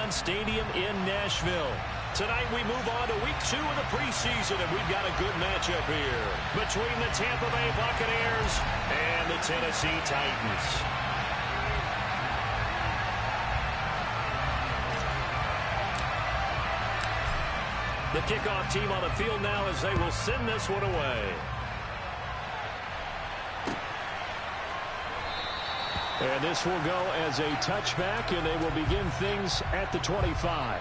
Nissan Stadium in Nashville. Tonight we move on to week 2 of the preseason, and we've got a good matchup here between the Tampa Bay Buccaneers and the Tennessee Titans. The kickoff team on the field now as they will send this one away. And this will go as a touchback, and they will begin things at the 25.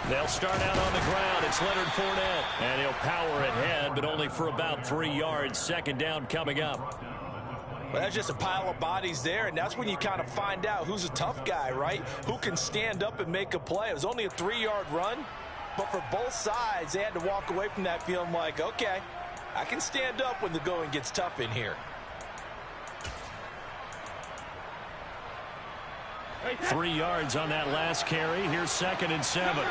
They'll start out on the ground. It's Leonard Fournette. And he'll power ahead, but only for about 3 yards. Second down coming up. Well, that's just a pile of bodies there, and that's when you kind of find out who's a tough guy, right? Who can stand up and make a play. It was only a 3-yard run, but for both sides, they had to walk away from that feeling like, okay, I can stand up when the going gets tough in here. 3 yards on that last carry. Here's 2nd and 7.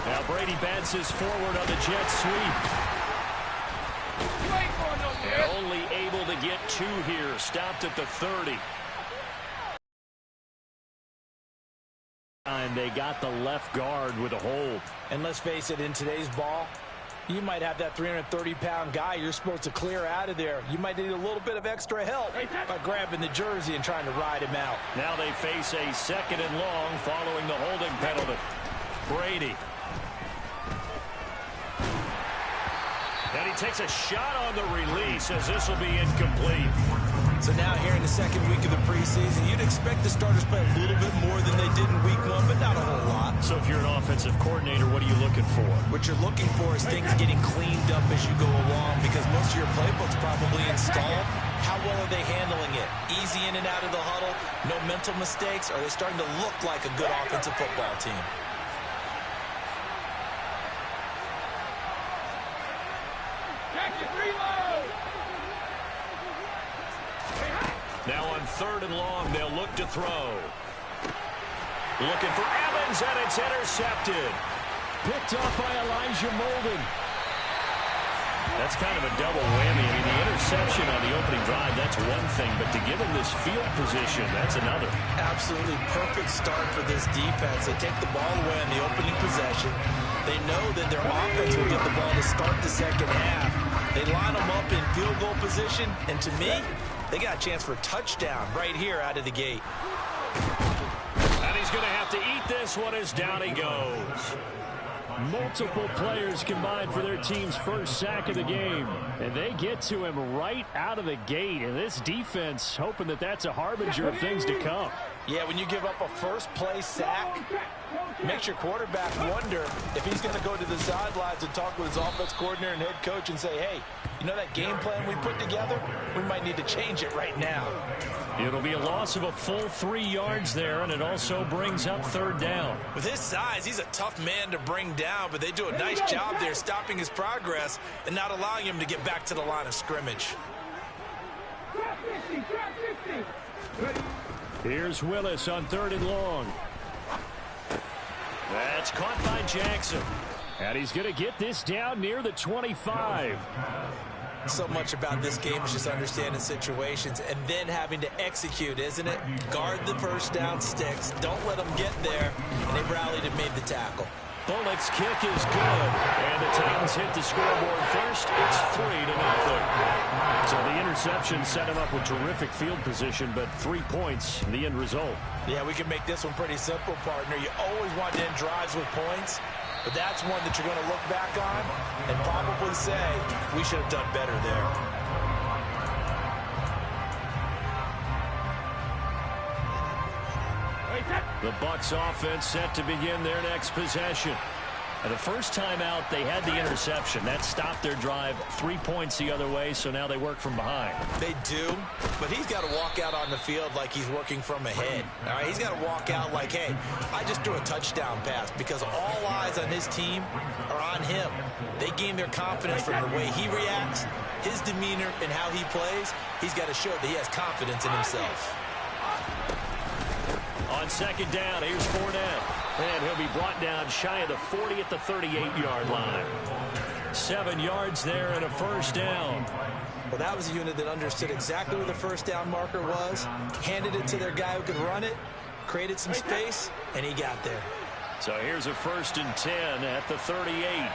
Now Brady bounces forward on the jet sweep. And only able to get 2 here. Stopped at the 30. And they got the left guard with a hold. And let's face it, in today's ball, you might have that 330-pound guy you're supposed to clear out of there. You might need a little bit of extra help by grabbing the jersey and trying to ride him out. Now they face a 2nd and long following the holding penalty. Brady. And he takes a shot on the release as this will be incomplete. So now here in the 2nd week of the preseason, you'd expect the starters play a little bit more than they did in week 1, but not a whole lot. So if you're an offensive coordinator, what are you looking for? What you're looking for is things getting cleaned up as you go along, because most of your playbook's probably installed. How well are they handling it? Easy in and out of the huddle? No mental mistakes? Are they starting to look like a good offensive football team? Now on 3rd and long, they'll look to throw. Looking for Evans, and it's intercepted. Picked off by Elijah Molden. That's kind of a double whammy. I mean, the interception on the opening drive, that's one thing, but to give him this field position, that's another. Absolutely perfect start for this defense. They take the ball away on the opening possession. They know that their offense will get the ball to start the 2nd half. They line them up in field goal position, and to me, they got a chance for a touchdown right here out of the gate. And he's going to have to eat this one as down he goes. Multiple players combined for their team's first sack of the game. And they get to him right out of the gate. And this defense hoping that that's a harbinger of things to come. Yeah, when you give up a first-play sack, makes your quarterback wonder if he's going to go to the sidelines and talk with his offense coordinator and head coach and say, hey, you know that game plan we put together? We might need to change it right now. It'll be a loss of a full 3 yards there, and it also brings up 3rd down. With his size, he's a tough man to bring down, but they do a nice job there stopping his progress and not allowing him to get back to the line of scrimmage. Here's Willis on 3rd and long. That's caught by Jackson. And he's going to get this down near the 25. So much about this game is just understanding situations and then having to execute, isn't it? Guard the first down sticks. Don't let them get there. And they rallied and made the tackle. Bullock's kick is good. And the Titans hit the scoreboard first. It's 3-0. So the interception set him up with terrific field position, but 3 points, the end result. Yeah, we can make this one pretty simple, partner. You always want to end drives with points, but that's one that you're going to look back on and probably say, we should have done better there. The Bucs offense set to begin their next possession. And the first time out, they had the interception. That stopped their drive 3 points the other way, so now they work from behind. They do, but he's got to walk out on the field like he's working from ahead. All right, he's got to walk out like, hey, I just threw a touchdown pass, because all eyes on his team are on him. They gain their confidence from the way he reacts, his demeanor, and how he plays. He's got to show that he has confidence in himself. On second down, here's Fournette. And he'll be brought down shy of the 40 at the 38-yard line. 7 yards there and a first down. Well, that was a unit that understood exactly where the first down marker was, handed it to their guy who could run it, created some space, and he got there. So here's a 1st and 10 at the 38.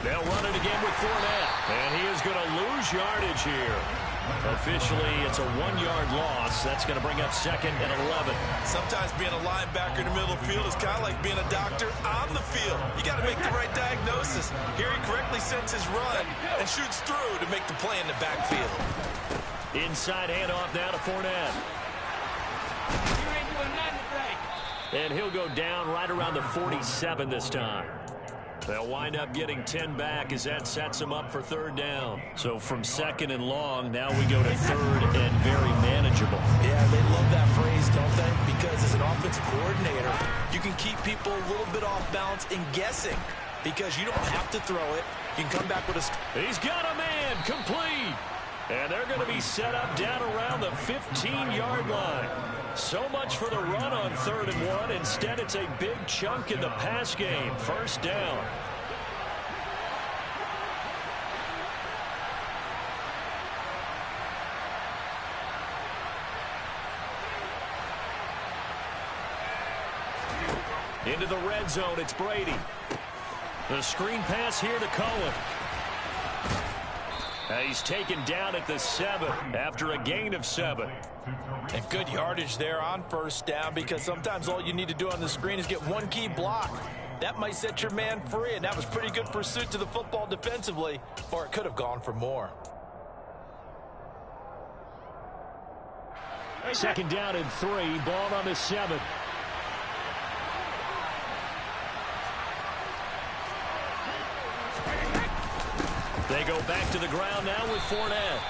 They'll run it again with Fournette. And he is going to lose yardage here. Officially, it's a 1-yard loss. That's going to bring up 2nd and 11. Sometimes being a linebacker in the middle of the field is kind of like being a doctor on the field. You got to make the right diagnosis. Here he correctly sets his run and shoots through to make the play in the backfield. Inside handoff now to Fournette. And he'll go down right around the 47 this time. They'll wind up getting 10 back as that sets them up for 3rd down. So from 2nd and long, now we go to 3rd and very manageable. Yeah, they love that phrase, don't they? Because as an offensive coordinator, you can keep people a little bit off balance and guessing, because you don't have to throw it. You can come back with a... He's got a man, complete. And they're going to be set up down around the 15-yard line. So much for the run on 3rd and 1. Instead, it's a big chunk in the pass game. 1st down. Into the red zone, it's Brady. The screen pass here to Cohen. He's taken down at the 7 after a gain of 7. And good yardage there on 1st down, because sometimes all you need to do on the screen is get one key block. That might set your man free, and that was pretty good pursuit to the football defensively, or it could have gone for more. 2nd down and 3, ball on the 7. They go back to the ground now with Fournette.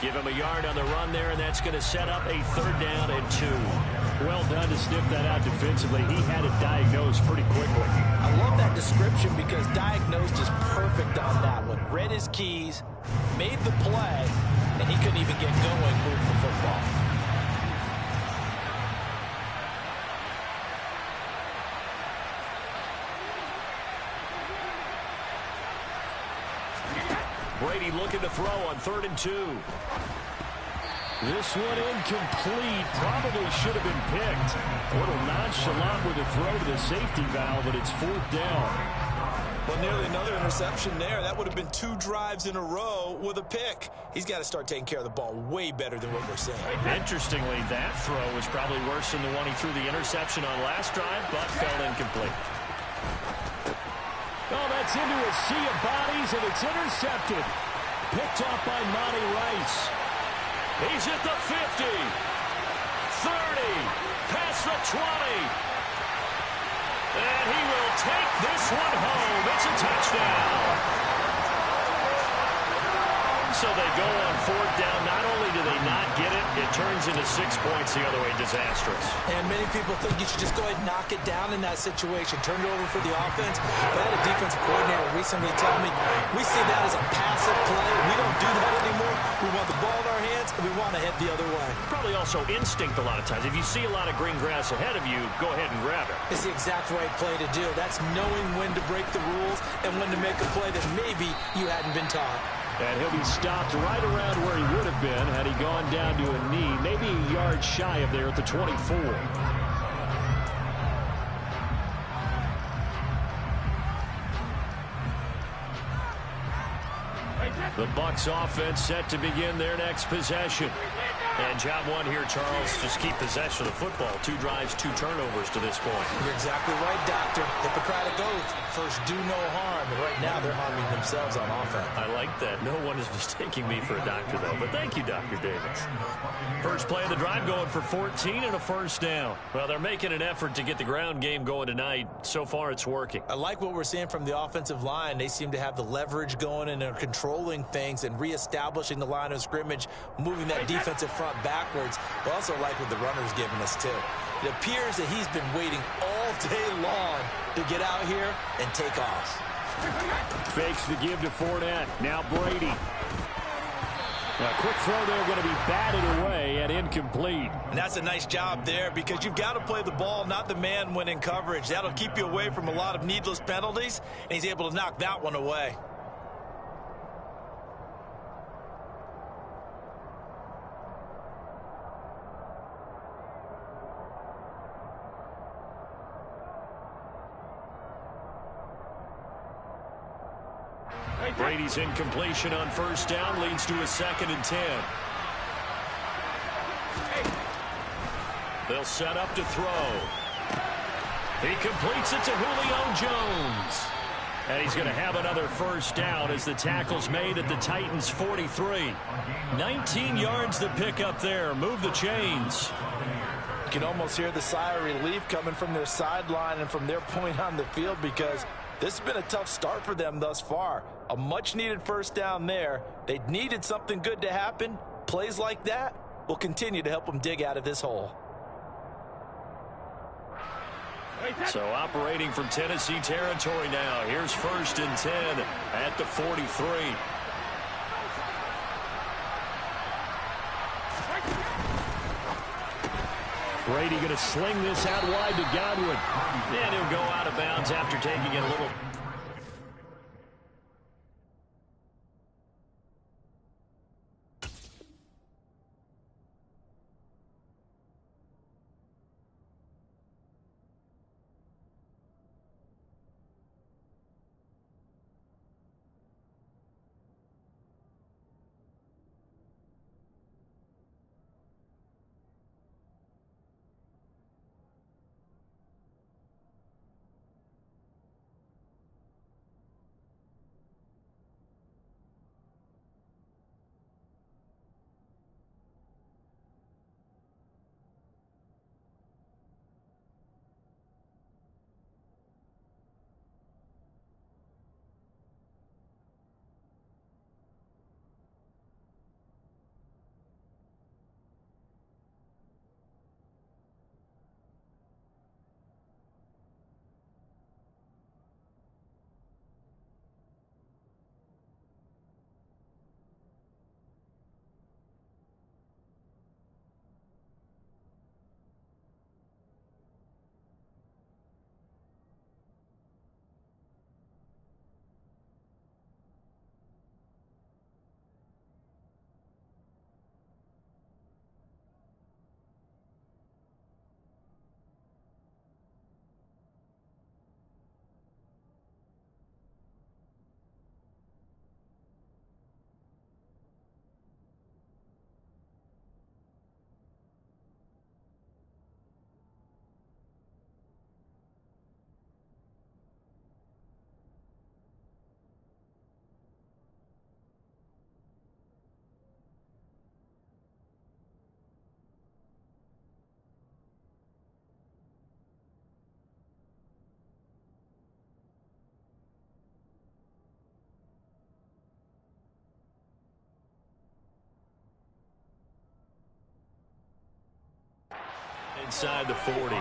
Give him a yard on the run there, and that's going to set up a 3rd down and 2. Well done to sniff that out defensively. He had it diagnosed pretty quickly. I love that description, because diagnosed is perfect on that one. Read his keys, made the play, and he couldn't even get going moving the football. Brady looking to throw on 3rd and 2. This one incomplete. Probably should have been picked. A little nonchalant with a throw to the safety valve, but it's 4th down. Well, nearly another interception there. That would have been 2 drives in a row with a pick. He's got to start taking care of the ball way better than what we're seeing. Interestingly, that throw was probably worse than the one he threw the interception on last drive, but fell incomplete. Oh, that's into a sea of bodies, and it's intercepted. Picked off by Monty Rice. He's at the 50, 30, past the 20. And he will take this one home. It's a touchdown. So they go on 4th down. Not only do they not get it, it turns into 6 points the other way. Disastrous. And many people think you should just go ahead and knock it down in that situation. Turn it over for the offense. But I had a defensive coordinator recently tell me, we see that as a passive play. We don't do that anymore. We want the ball in our hands, and we want to head the other way. Probably also instinct a lot of times. If you see a lot of green grass ahead of you, go ahead and grab it. It's the exact right play to do. That's knowing when to break the rules and when to make a play that maybe you hadn't been taught. And he'll be stopped right around where he would have been had he gone down to a knee, maybe a yard shy of there at the 24. The Bucs offense set to begin their next possession. And job one here, Charles, just keep possession of the football. 2 drives, 2 turnovers to this point. You're exactly right, Doctor. Hippocratic oath. First, do no harm. And right now, they're harming themselves on offense. I like that. No one is mistaking me for a doctor, though. But thank you, Dr. Davis. First play of the drive going for 14 and a first down. Well, they're making an effort to get the ground game going tonight. So far, it's working. I like what we're seeing from the offensive line. They seem to have the leverage going and they're controlling things and reestablishing the line of scrimmage, moving that defensive front backwards. But also like what the runner's giving us, too. It appears that he's been waiting all day long to get out here and take off. Fakes the give to Fournette. Now Brady. A quick throw there going to be batted away and incomplete. And that's a nice job there because you've got to play the ball, not the man when in coverage. That'll keep you away from a lot of needless penalties, and he's able to knock that one away. Brady's incompletion on first down leads to a 2nd and 10. They'll set up to throw. He completes it to Julio Jones. And he's going to have another first down as the tackle's made at the Titans' 43. 19 yards to pick up there. Move the chains. You can almost hear the sigh of relief coming from their sideline and from their point on the field because this has been a tough start for them thus far. A much-needed first down there. They needed something good to happen. Plays like that will continue to help them dig out of this hole. So operating from Tennessee territory now. Here's 1st and 10 at the 43. Brady going to sling this out wide to Godwin. And he'll go out of bounds after taking it a little. Inside the 40.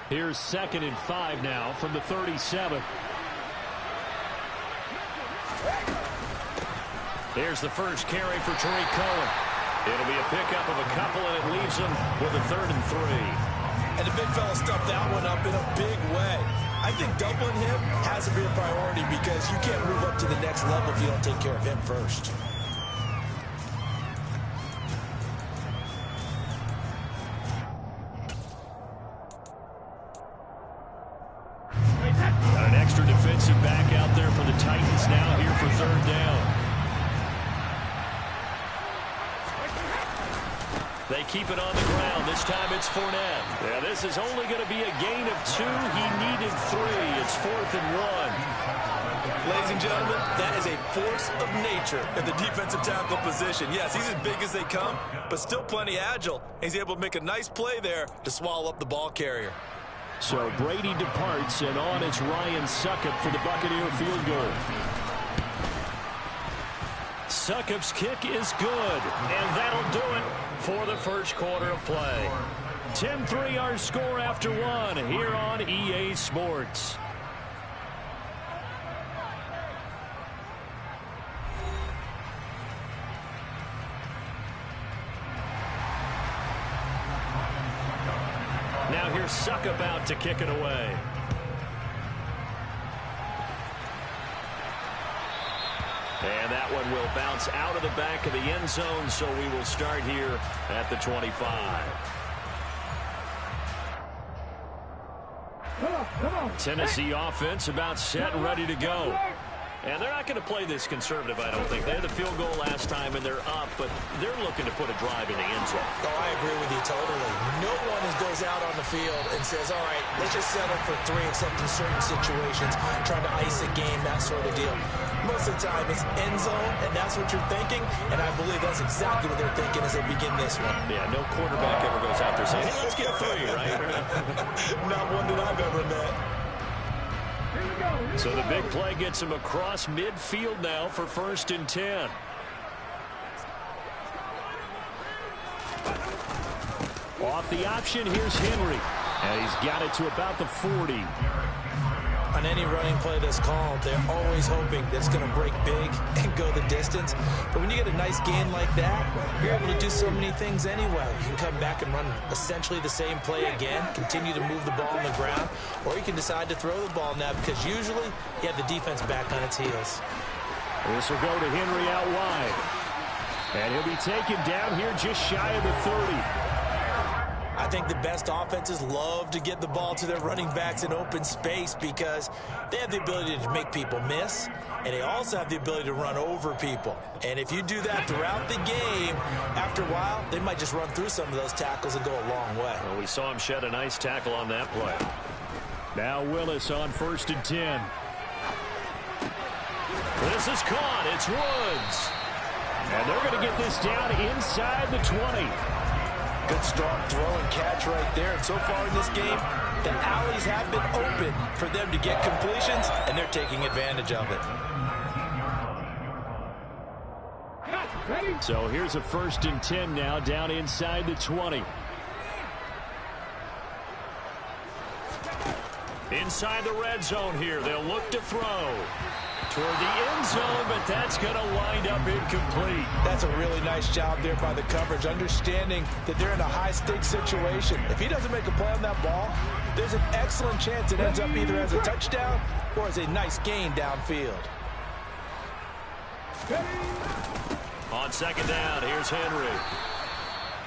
Here's 2nd and 5 now from the 37. Here's the first carry for Tariq Cohen. It'll be a pickup of a couple, and it leaves him with a 3rd and 3. And the big fella stuffed that one up in a big way. I I think doubling him has to be a priority because you can't move up to the next level if you don't take care of him first. An extra defensive back out there for the Titans now here for third down. They keep it on the ground. This time it's Fournette. Yeah, this is only going to be a gain of 2. He needed 3. It's 4th and 1. Ladies and gentlemen, that is a force of nature in the defensive tackle position. Yes, he's as big as they come, but still plenty agile. He's able to make a nice play there to swallow up the ball carrier. So Brady departs, and on it's Ryan Succop for the Buccaneer field goal. Succop's kick is good, and that'll do it for the first quarter of play. 10-3 our score after 1 here on EA Sports. Now here's Succop out to kick it away. And that one will bounce out of the back of the end zone, so we will start here at the 25. Tennessee offense about set and ready to go. And they're not going to play this conservative, I don't think. They had the field goal last time, and they're up, but they're looking to put a drive in the end zone. Oh, I agree with you totally. No one goes out on the field and says, all right, let's just settle for 3, except in certain situations, trying to ice a game, that sort of deal. Most of the time, it's end zone, and that's what you're thinking, and I believe that's exactly what they're thinking as they begin this one. Yeah, no quarterback ever goes out there saying, hey, let's get 3, right? Not one that I've ever met. So the big play gets him across midfield now for 1st and 10. Off the option, here's Henry. And he's got it to about the 40. On any running play that's called, they're always hoping that it's going to break big and go the distance. But when you get a nice gain like that, you're able to do so many things anyway. You can come back and run essentially the same play again, continue to move the ball on the ground, or you can decide to throw the ball now because usually you have the defense back on its heels. This will go to Henry out wide. And he'll be taken down here just shy of the 30. I think the best offenses love to get the ball to their running backs in open space because they have the ability to make people miss, and they also have the ability to run over people. And if you do that throughout the game, after a while, they might just run through some of those tackles and go a long way. Well, we saw him shed a nice tackle on that play. Now Willis on 1st and 10. This is caught. It's Woods. And they're going to get this down inside the 20. Good strong throw and catch right there. And so far in this game, the alleys have been open for them to get completions, and they're taking advantage of it. So here's a 1st and 10 now down inside the 20. Inside the red zone here. They'll look to throw toward the end zone, but that's going to wind up incomplete. That's a really nice job there by the coverage, understanding that they're in a high-stakes situation. If he doesn't make a play on that ball, there's an excellent chance it ends up either as a touchdown or as a nice gain downfield. On 2nd down, here's Henry.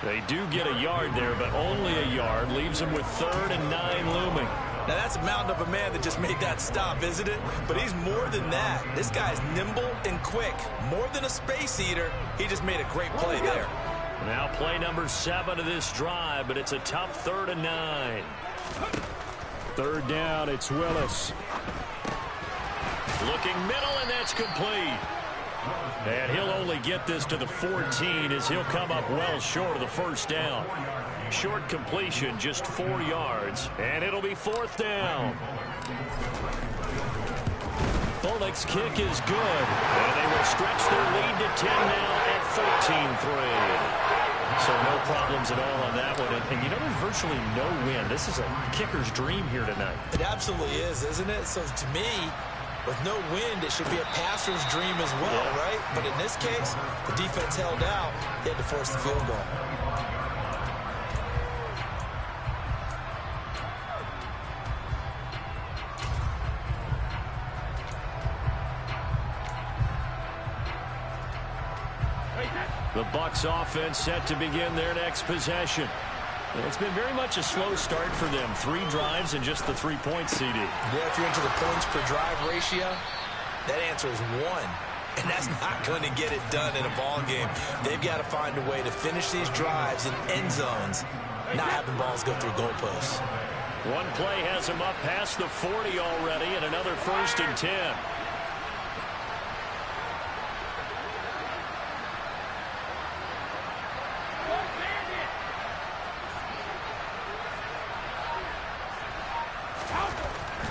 They do get a yard there, but only a yard. Leaves them with 3rd and 9 looming. Now, that's a mountain of a man that just made that stop, isn't it? But he's more than that. This guy's nimble and quick. More than a space eater, he just made a great play there. Now play number 7 of this drive, but it's a tough 3rd and 9. 3rd down, it's Willis. Looking middle, and that's complete. And he'll only get this to the 14 as he'll come up well short of the 1st down. Short completion, just 4 yards, and it'll be 4th down. Bullock's kick is good, and they will stretch their lead to 10 now at 13-3. So no problems at all on that one. And you know, there's virtually no win. This is a kicker's dream here tonight. It absolutely is, isn't it? So to me, with no wind, it should be a passer's dream as well, right? But in this case, the defense held out. They had to force the field goal. The Bucs offense set to begin their next possession. It's been very much a slow start for them. 3 drives and just the 3 points, CD. Yeah, if you're into the points per drive ratio, that answer is 1. And that's not going to get it done in a ball game. They've got to find a way to finish these drives in end zones, not having balls go through goalposts. One play has them up past the 40 already, and another 1st and 10.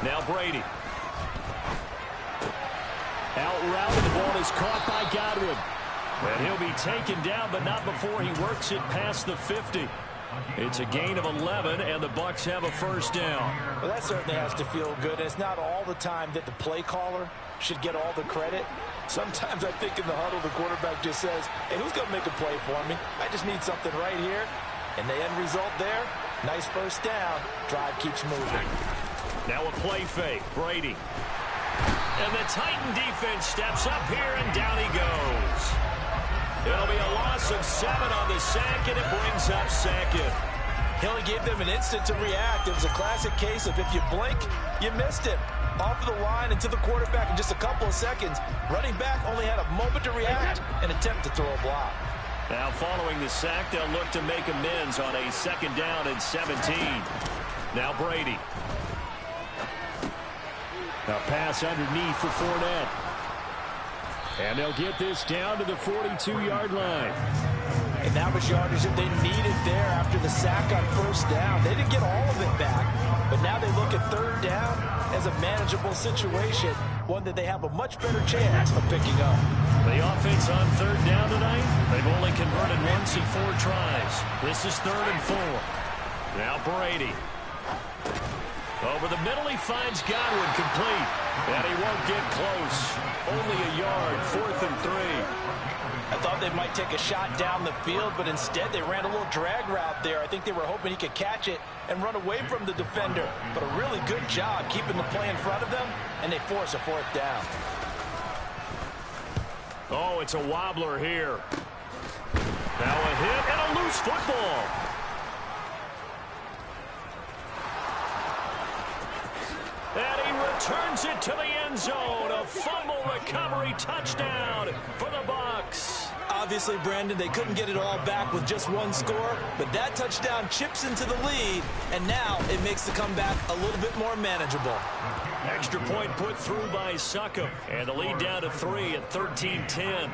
Now Brady. Out route, the ball is caught by Godwin. And he'll be taken down, but not before he works it past the 50. It's a gain of 11, and the Bucs have a 1st down. Well, that certainly has to feel good. It's not all the time that the play caller should get all the credit. Sometimes I think in the huddle, the quarterback just says, hey, who's going to make a play for me? I just need something right here. And the end result there, nice 1st down. Drive keeps moving. Now a play fake. Brady. And the Titan defense steps up here, and down he goes. It'll be a loss of 7 on the sack, and it brings up 2nd. He only gave them an instant to react. It was a classic case of if you blink, you missed him. Off of the line and to the quarterback in just a couple of seconds. Running back only had a moment to react and attempt to throw a block. Now following the sack, they'll look to make amends on a 2nd down and 17. Now Brady. A pass underneath for Fournette. And they'll get this down to the 42-yard line. And that was yardage that they needed there after the sack on 1st down. They didn't get all of it back, but now they look at 3rd down as a manageable situation, one that they have a much better chance of picking up. The offense on 3rd down tonight, they've only converted once in 4 tries. This is 3rd and 4. Now Brady. Over the middle, he finds Godwin complete. And he won't get close. Only a yard, 4th and 3. I thought they might take a shot down the field, but instead they ran a little drag route there. I think they were hoping he could catch it and run away from the defender. But a really good job keeping the play in front of them, and they force a 4th down. Oh, it's a wobbler here. Now a hit and a loose football. And he returns it to the end zone. A fumble recovery touchdown for the Bucs. Obviously, Brandon, they couldn't get it all back with just 1 score, but that touchdown chips into the lead, and now it makes the comeback a little bit more manageable. Extra point put through by Succop, and the lead down to 3 at 13-10.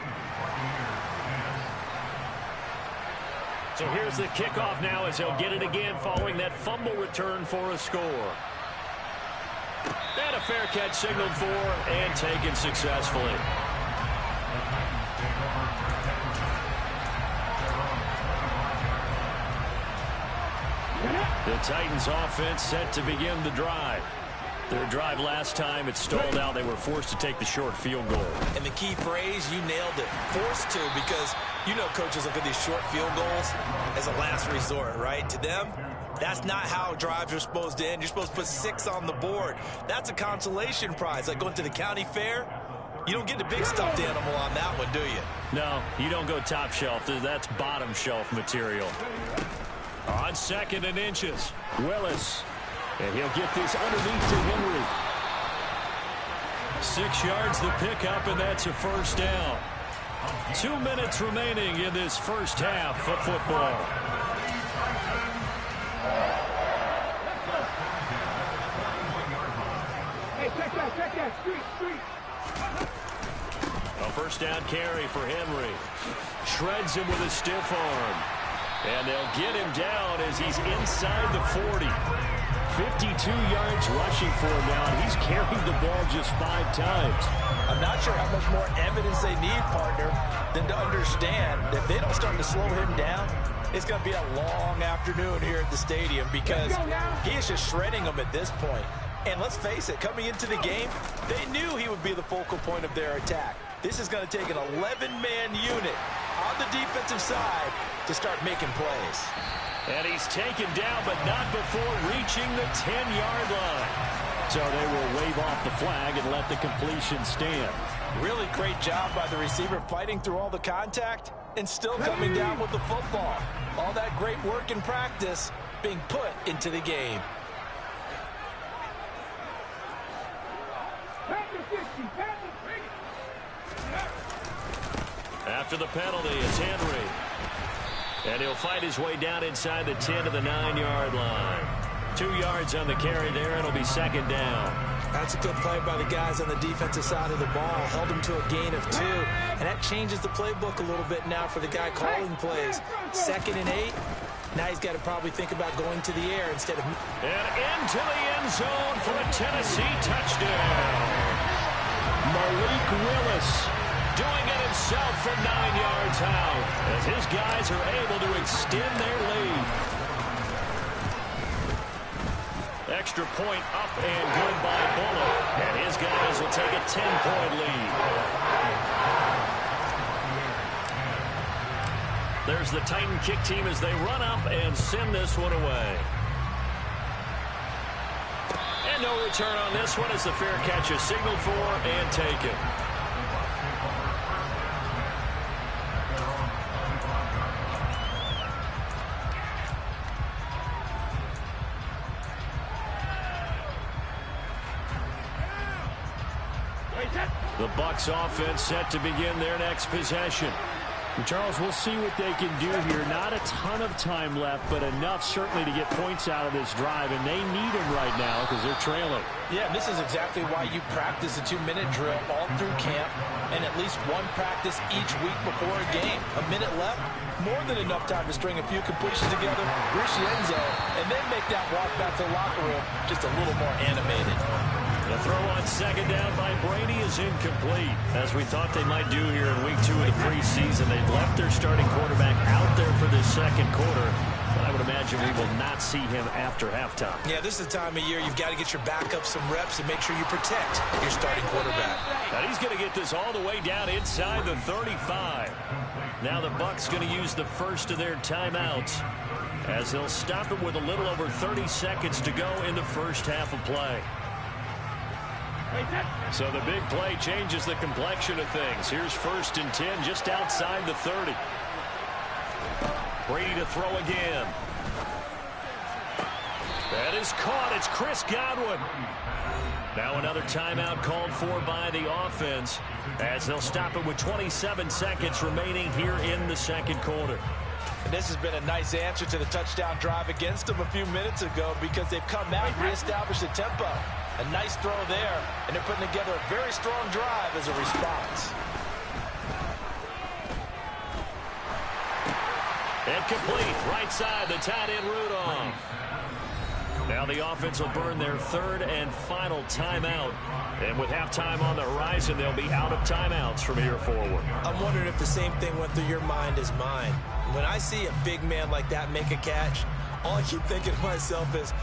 So here's the kickoff now as they'll get it again following that fumble return for a score. And a fair catch signaled for and taken successfully. The Titans offense set to begin the drive. Their drive last time, it stalled out. They were forced to take the short field goal. And the key phrase, you nailed it. Forced to, because you know coaches look at these short field goals as a last resort, right? To them, that's not how drives are supposed to end. You're supposed to put 6 on the board. That's a consolation prize. Like going to the county fair, you don't get the big stuffed animal on that one, do you? No, you don't go top shelf. That's bottom shelf material. On 2nd and inches, Willis. And he'll get this underneath to Henry. 6 yards the pickup, and that's a 1st down. 2 minutes remaining in this first half of football. Hey, check that, street. A 1st down carry for Henry. Shreds him with a stiff arm. And they'll get him down as he's inside the 40. 52 yards rushing for him now, and he's carried the ball just 5 times. I'm not sure how much more evidence they need, partner, than to understand that if they don't start to slow him down, it's going to be a long afternoon here at the stadium because he is just shredding them at this point. And let's face it, coming into the game, they knew he would be the focal point of their attack. This is going to take an 11-man unit on the defensive side to start making plays. And he's taken down, but not before reaching the 10-yard line. So they will wave off the flag and let the completion stand. Really great job by the receiver fighting through all the contact and still coming down with the football. All that great work in practice being put into the game. After the penalty, it's Henry. And he'll fight his way down inside the 10 to the 9-yard line. 2 yards on the carry there, and it'll be second down. That's a good play by the guys on the defensive side of the ball. Held him to a gain of 2. And that changes the playbook a little bit now for the guy calling plays. 2nd and 8. Now he's got to probably think about going to the air instead of... And into the end zone for a Tennessee touchdown. Malik Willis doing it himself from 9 yards out as his guys are able to extend their lead. Extra point up and good by Bullock. And his guys will take a 10-point lead. There's the Titan kick team as they run up and send this one away. And no return on this one as the fair catch is signaled for and taken. The Bucs offense set to begin their next possession. Charles, we'll see what they can do here. Not a ton of time left, but enough certainly to get points out of this drive, and they need them right now because they're trailing. Yeah, this is exactly why you practice a 2-minute drill all through camp and at least one practice each week before a game. A minute left, more than enough time to string a few completions together, reach the end zone, and then make that walk back to the locker room just a little more animated. The throw on second down by Brady is incomplete. As we thought they might do here in week 2 of the preseason, they left their starting quarterback out there for this second quarter. But I would imagine we will not see him after halftime. Yeah, this is the time of year you've got to get your backup some reps and make sure you protect your starting quarterback. And he's going to get this all the way down inside the 35. Now the Bucs going to use the first of their timeouts as they'll stop it with a little over 30 seconds to go in the first half of play. So the big play changes the complexion of things. Here's 1st and 10 just outside the 30. Brady to throw again. That is caught. It's Chris Godwin. Now another timeout called for by the offense as they'll stop it with 27 seconds remaining here in the second quarter. And this has been a nice answer to the touchdown drive against them a few minutes ago because they've come out and reestablished the tempo. A nice throw there, and they're putting together a very strong drive as a response. Incomplete. Right side, the tight end Rudolph. Now the offense will burn their 3rd and final timeout. And with halftime on the horizon, they'll be out of timeouts from here forward. I'm wondering if the same thing went through your mind as mine. When I see a big man like that make a catch, all I keep thinking to myself is,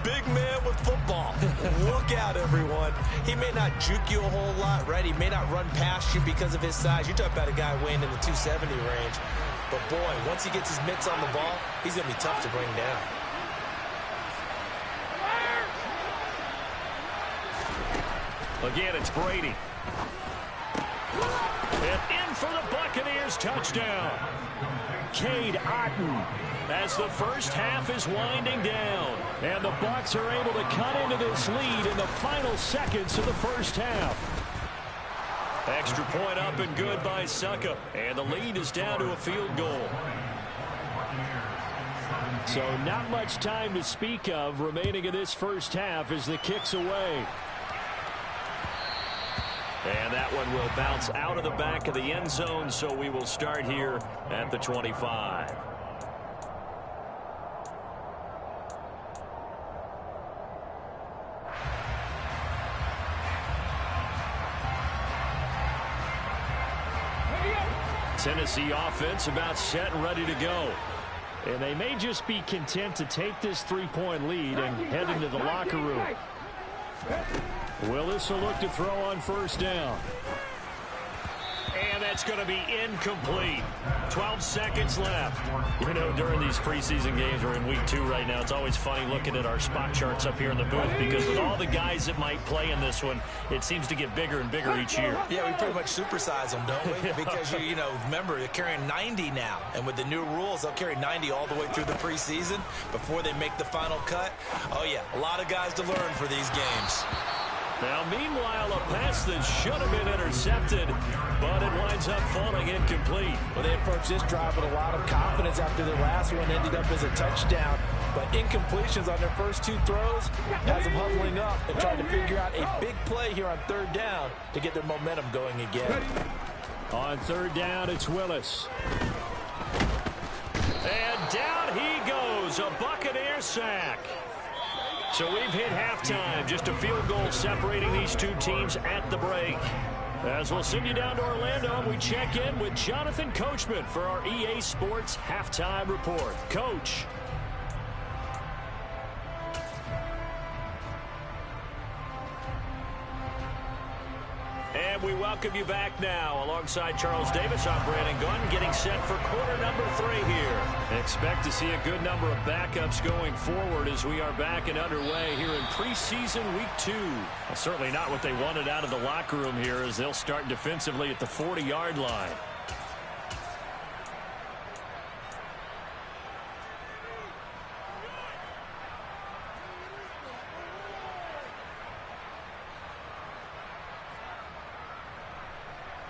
big man with football. Look out, everyone. He may not juke you a whole lot, right? He may not run past you because of his size. You're talking about a guy weighing in the 270 range. But, boy, once he gets his mitts on the ball, he's going to be tough to bring down. Again, it's Brady. And in for the Buccaneers touchdown. Cade Otton as the first half is winding down. And the Bucs are able to cut into this lead in the final seconds of the first half. Extra point up and good by Suckup. And the lead is down to a field goal. So not much time to speak of remaining in this first half as the kick's away. And that one will bounce out of the back of the end zone, so we will start here at the 25. Tennessee offense about set and ready to go. And they may just be content to take this 3-point lead and head into the locker room. Willis will look to throw on first down. And that's going to be incomplete. 12 seconds left. You know, during these preseason games, we're in week 2 right now, it's always funny looking at our spot charts up here in the booth because with all the guys that might play in this one, it seems to get bigger and bigger each year. Yeah, we pretty much supersize them, don't we? Because, you know, remember, they're carrying 90 now. And with the new rules, they'll carry 90 all the way through the preseason before they make the final cut. Oh, yeah, a lot of guys to learn for these games. Now, meanwhile, a pass that should have been intercepted, but it winds up falling incomplete. Well, they approached this drive with a lot of confidence after their last one ended up as a touchdown. But incompletions on their first 2 throws has them huddling up and trying to figure out a big play here on 3rd down to get their momentum going again. On 3rd down, it's Willis. And down he goes, a Buccaneer sack. So we've hit halftime, just a field goal separating these 2 teams at the break. As we'll send you down to Orlando, we check in with Jonathan Coachman for our EA Sports Halftime Report. Coach. And we welcome you back now. Alongside Charles Davis, I'm Brandon Gunn, getting set for quarter number 3 here. Expect to see a good number of backups going forward as we are back and underway here in preseason week 2. Well, certainly not what they wanted out of the locker room here as they'll start defensively at the 40-yard line.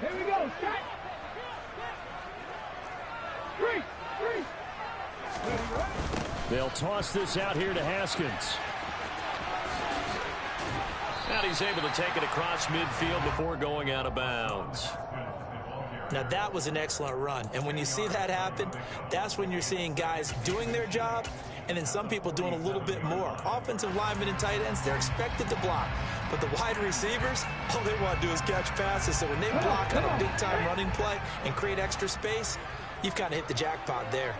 Here we go, set. 3. They'll toss this out here to Haskins. And he's able to take it across midfield before going out of bounds. Now, that was an excellent run. And when you see that happen, that's when you're seeing guys doing their job and then some people doing a little bit more. Offensive linemen and tight ends, they're expected to block. But the wide receivers, all they want to do is catch passes. So when they block on a big-time running play and create extra space, you've kind of hit the jackpot there.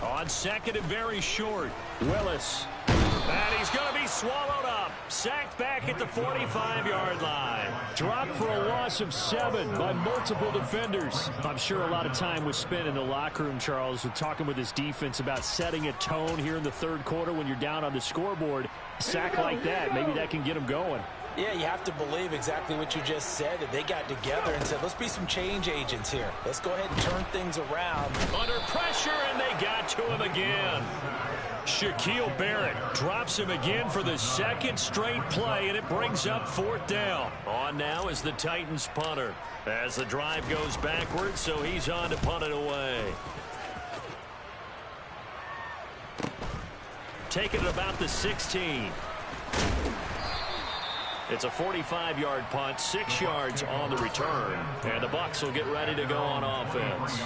On 2nd and very short, Willis. And he's going to be swallowed up. Sacked back at the 45-yard line. Dropped for a loss of 7 by multiple defenders. I'm sure a lot of time was spent in the locker room, Charles, with talking with his defense about setting a tone here in the 3rd quarter when you're down on the scoreboard. A sack like that, maybe that can get them going. Yeah, you have to believe exactly what you just said, that they got together and said, let's be some change agents here. Let's go ahead and turn things around. Under pressure, and they got to him again. Shaquille Barrett drops him again for the 2nd straight play, and it brings up 4th down. On now is the Titans punter as the drive goes backwards, so he's on to punt it away. Taking it about the 16. It's a 45-yard punt, 6 yards on the return, and the Bucs will get ready to go on offense.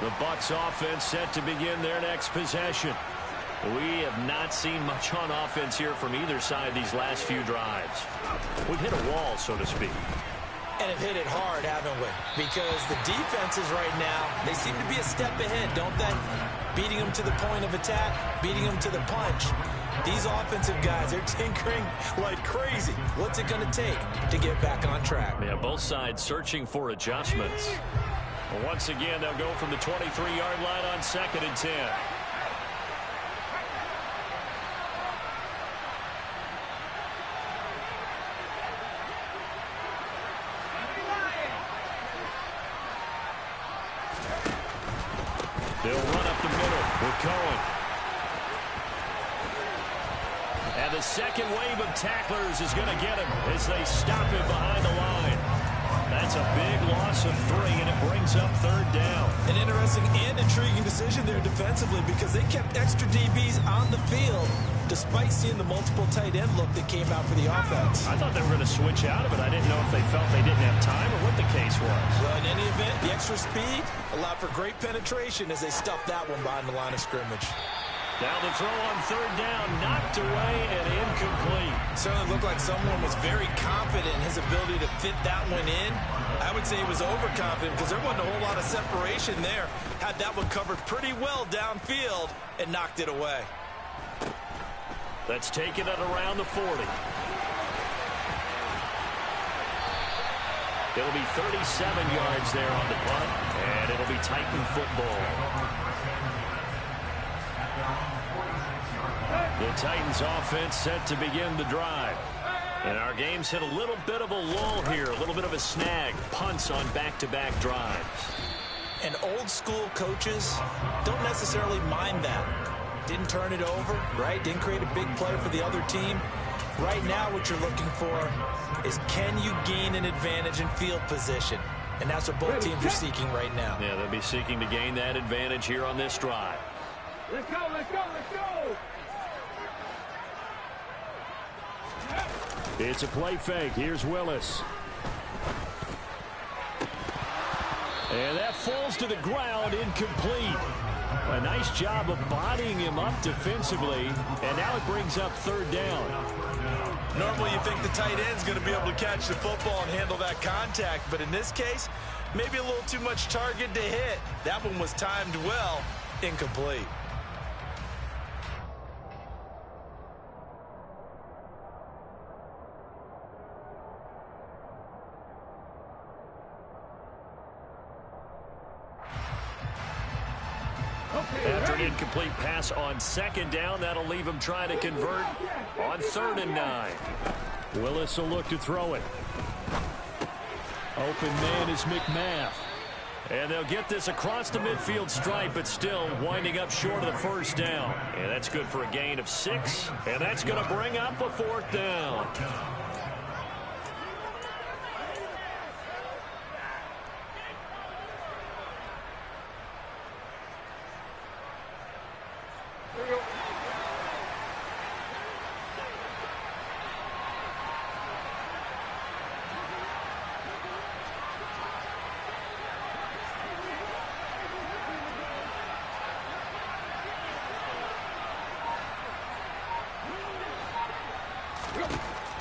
The Bucs offense set to begin their next possession. We have not seen much on offense here from either side these last few drives. We've hit a wall, so to speak. And have hit it hard, haven't we? Because the defenses right now, they seem to be a step ahead, don't they? Beating them to the point of attack, beating them to the punch. These offensive guys are tinkering like crazy. What's it going to take to get back on track? Yeah, both sides searching for adjustments. Well, once again, they'll go from the 23-yard line on 2nd and 10. They'll run up the middle with Cohen. And the second wave of tacklers is going to get him as they stop him behind the line. That's a big loss of 3, and it brings up 3rd down. An interesting and intriguing decision there defensively because they kept extra DBs on the field despite seeing the multiple tight end look that came out for the offense. I thought they were going to switch out of it. I didn't know if they felt they didn't have time or what the case was. Well, in any event, the extra speed allowed for great penetration as they stuffed that one behind the line of scrimmage. Now the throw on 3rd down, knocked away and incomplete. Certainly looked like someone was very confident in his ability to fit that one in. I would say he was overconfident because there wasn't a whole lot of separation there. Had that one covered pretty well downfield and knocked it away. That's taken it around the 40. It'll be 37 yards there on the punt, and it'll be Titan football. The Titans offense set to begin the drive. And our game's hit a little bit of a lull here, a little bit of a snag. Punts on back-to-back drives. And old school coaches don't necessarily mind that. Didn't turn it over, right? Didn't create a big play for the other team. Right now what you're looking for is, can you gain an advantage in field position? And that's what both teams are seeking right now. Yeah, they'll be seeking to gain that advantage here on this drive. Let's go, let's go, let's go! It's a play fake. Here's Willis. And that falls to the ground, incomplete. A nice job of bodying him up defensively, and now it brings up third down. Normally you think the tight end's going to be able to catch the football and handle that contact, but in this case, maybe a little too much target to hit. That one was timed well, incomplete. After an incomplete pass on second down, that'll leave him trying to convert on 3rd and 9. Willis will look to throw it. Open man is McMath. And they'll get this across the midfield stripe, but still winding up short of the first down. And that's good for a gain of 6. And that's going to bring up a 4th down.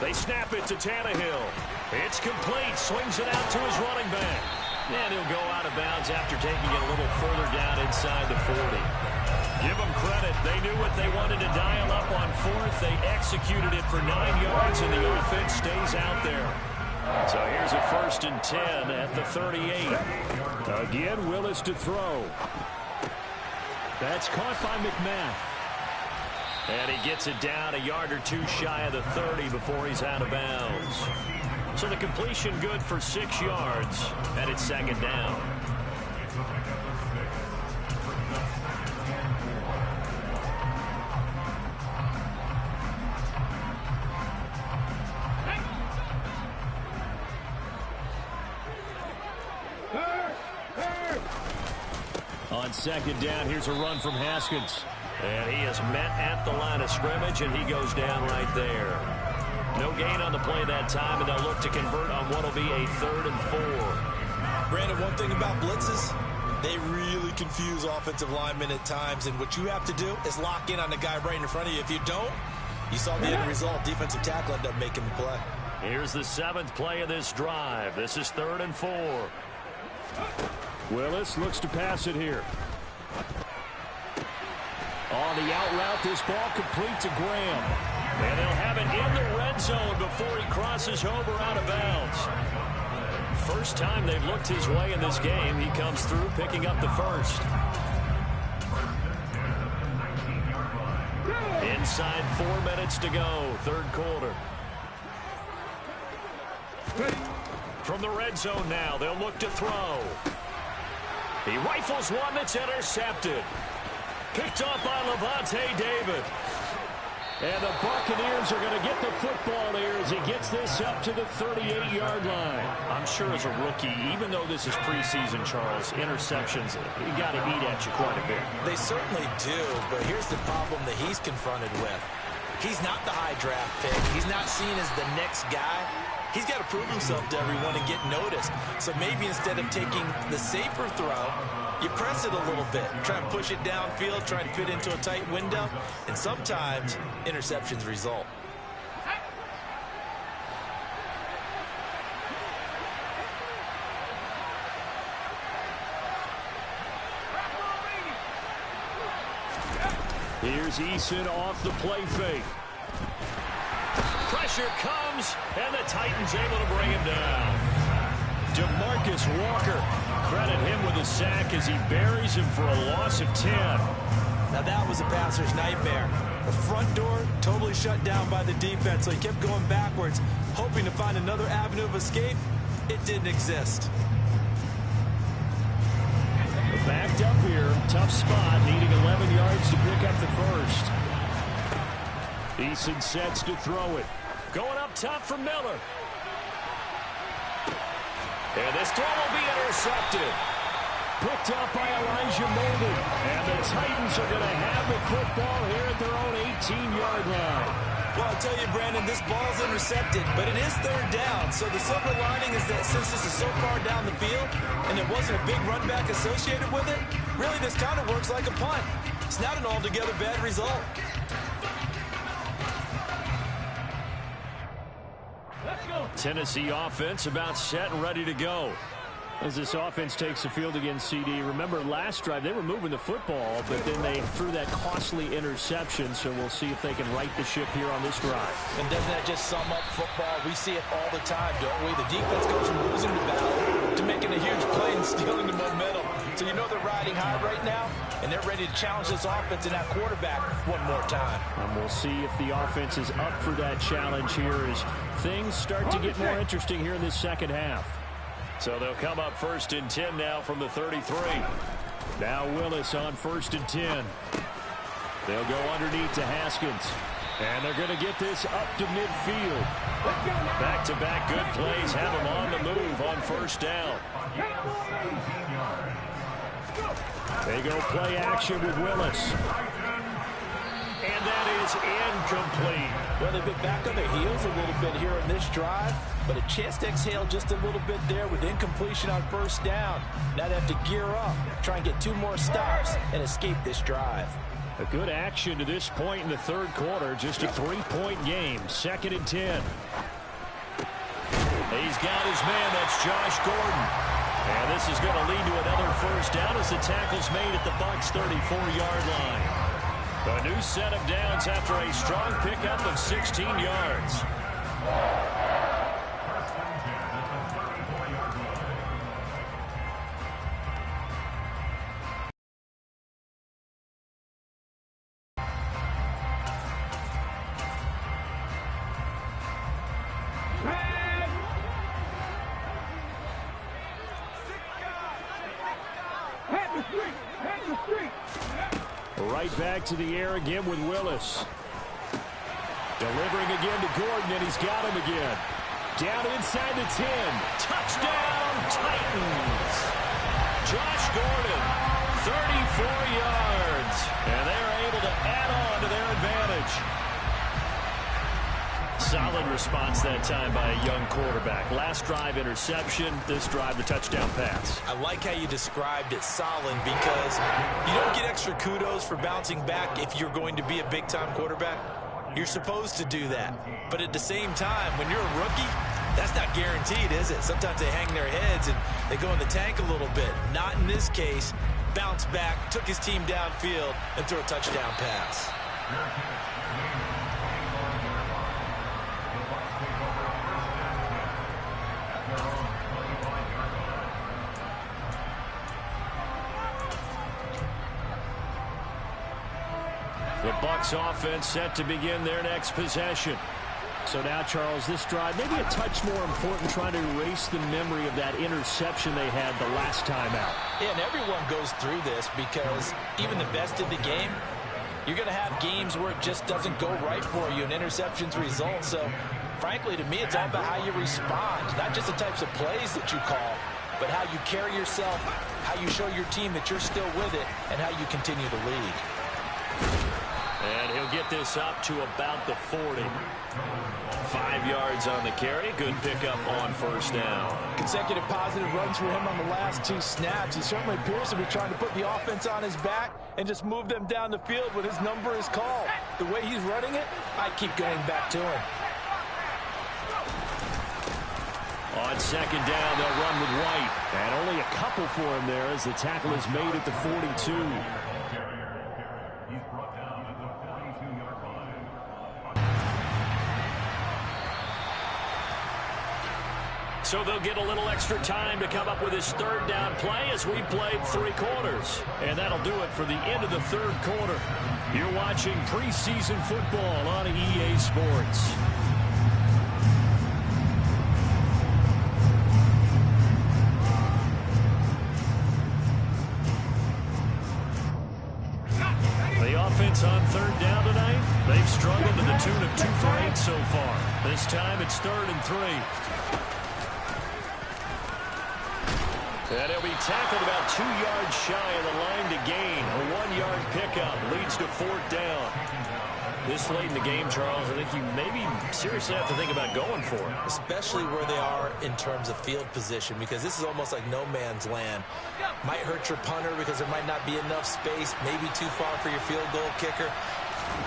They snap it to Tannehill. It's complete. Swings it out to his running back. And he'll go out of bounds after taking it a little further down inside the 40. Give them credit. They knew what they wanted to dial up on 4th. They executed it for 9 yards, and the offense stays out there. So here's a 1st and 10 at the 38. Again, Willis to throw. That's caught by McMath. And he gets it down a yard or 2 shy of the 30 before he's out of bounds. So the completion good for 6 yards, and it's 2nd down. On 2nd down, here's a run from Haskins. And he is met at the line of scrimmage, and he goes down right there. No gain on the play that time, and they'll look to convert on what will be a 3rd and 4. Brandon, one thing about blitzes, they really confuse offensive linemen at times, and what you have to do is lock in on the guy right in front of you. If you don't, you saw the end result. Defensive tackle ended up making the play. Here's the 7th play of this drive. This is 3rd and 4. Willis looks to pass it here. On the out route, this ball complete to Graham. And they'll have it in the red zone before he crosses over out of bounds. First time they've looked his way in this game. He comes through picking up the 1st. Inside 4 minutes to go, 3rd quarter. From the red zone now, they'll look to throw. He rifles one that's intercepted. Picked off by Levante David. And the Buccaneers are going to get the football here as he gets this up to the 38-yard line. I'm sure as a rookie, even though this is preseason, Charles, interceptions, you got to eat at you quite a bit. They certainly do, but here's the problem that he's confronted with. He's not the high draft pick. He's not seen as the next guy. He's got to prove himself to everyone and get noticed. So maybe instead of taking the safer throw, you press it a little bit. Try and push it downfield, try and fit into a tight window. And sometimes interceptions result. Here's Eason off the play fake. Pressure comes, and the Titans able to bring him down. DeMarcus Walker. Credit him with a sack as he buries him for a loss of 10. Now that was a passer's nightmare. The front door totally shut down by the defense, so he kept going backwards, hoping to find another avenue of escape. It didn't exist. Backed up here. Tough spot. Needing 11 yards to pick up the first. Eason sets to throw it. Going up top for Miller. And this throw will be intercepted. Picked up by Elijah Molden. And the Titans are going to have the football here at their own 18-yard line. Well, I'll tell you, Brandon, this ball's intercepted, but it is third down. So the silver lining is that since this is so far down the field and there wasn't a big run back associated with it, really this kind of works like a punt. It's not an altogether bad result. Tennessee offense about set and ready to go. As this offense takes the field against CD, remember last drive they were moving the football, but then they threw that costly interception, so we'll see if they can right the ship here on this drive. And doesn't that just sum up football? We see it all the time, don't we? The defense goes from losing the battle to making a huge play and stealing the momentum. So you know they're riding high right now, and they're ready to challenge this offense and that quarterback one more time. And we'll see if the offense is up for that challenge here as things start to get more interesting here in this second half. So they'll come up 1st and 10 now from the 33. Now Willis on 1st and 10. They'll go underneath to Haskins. And they're going to get this up to midfield. Back-to-back good plays have them on the move on 1st down. They go play action with Willis. And that is incomplete. Well, they've been back on their heels a little bit here in this drive, but a chance to exhale just a little bit there with incompletion on 1st down. Now they have to gear up, try and get 2 more stops, and escape this drive. A good action to this point in the 3rd quarter. Just a 3-point game. 2nd and 10. He's got his man. That's Josh Gordon. And this is going to lead to another 1st down as the tackle's made at the Bucs' 34-yard line. A new set of downs after a strong pickup of 16 yards. Right back to the air again with Willis. Delivering again to Gordon, and he's got him again. Down inside the 10. Touchdown, Titans. Josh Gordon, 34 yards. And they're able to add on to their advantage. Solid response that time by a young quarterback. Last drive, interception. This drive, the touchdown pass. I like how you described it, solid, because you don't get extra kudos for bouncing back if you're going to be a big-time quarterback. You're supposed to do that. But at the same time, when you're a rookie, that's not guaranteed, is it? Sometimes they hang their heads and they go in the tank a little bit. Not in this case. Bounced back, took his team downfield, and threw a touchdown pass. The Bucs offense set to begin their next possession. So now, Charles, this drive maybe a touch more important, trying to erase the memory of that interception they had the last time out. Yeah, and everyone goes through this because even the best in the game, you're going to have games where it just doesn't go right for you and interceptions result. So, frankly, to me, it's all about how you respond, not just the types of plays that you call, but how you carry yourself, how you show your team that you're still with it, and how you continue to lead. And he'll get this up to about the 40. 5 yards on the carry. Good pickup on 1st down. Consecutive positive runs for him on the last 2 snaps. He certainly appears to be trying to put the offense on his back and just move them down the field when his number is called. The way he's running it, I keep going back to him. On 2nd down, they'll run with White. And only a couple for him there as the tackle is made at the 42. So they'll get a little extra time to come up with his third down play as we've played 3 quarters. And that'll do it for the end of the third quarter. You're watching preseason football on EA Sports. The offense on third down tonight, they've struggled to the tune of 2 for 8 so far. This time it's 3rd and 3. And he'll be tackled about 2 yards shy of the line to gain. A 1-yard pickup leads to 4th down. This late in the game, Charles, I think you maybe seriously have to think about going for it. Especially where they are in terms of field position, because this is almost like no man's land. Might hurt your punter because there might not be enough space, maybe too far for your field goal kicker.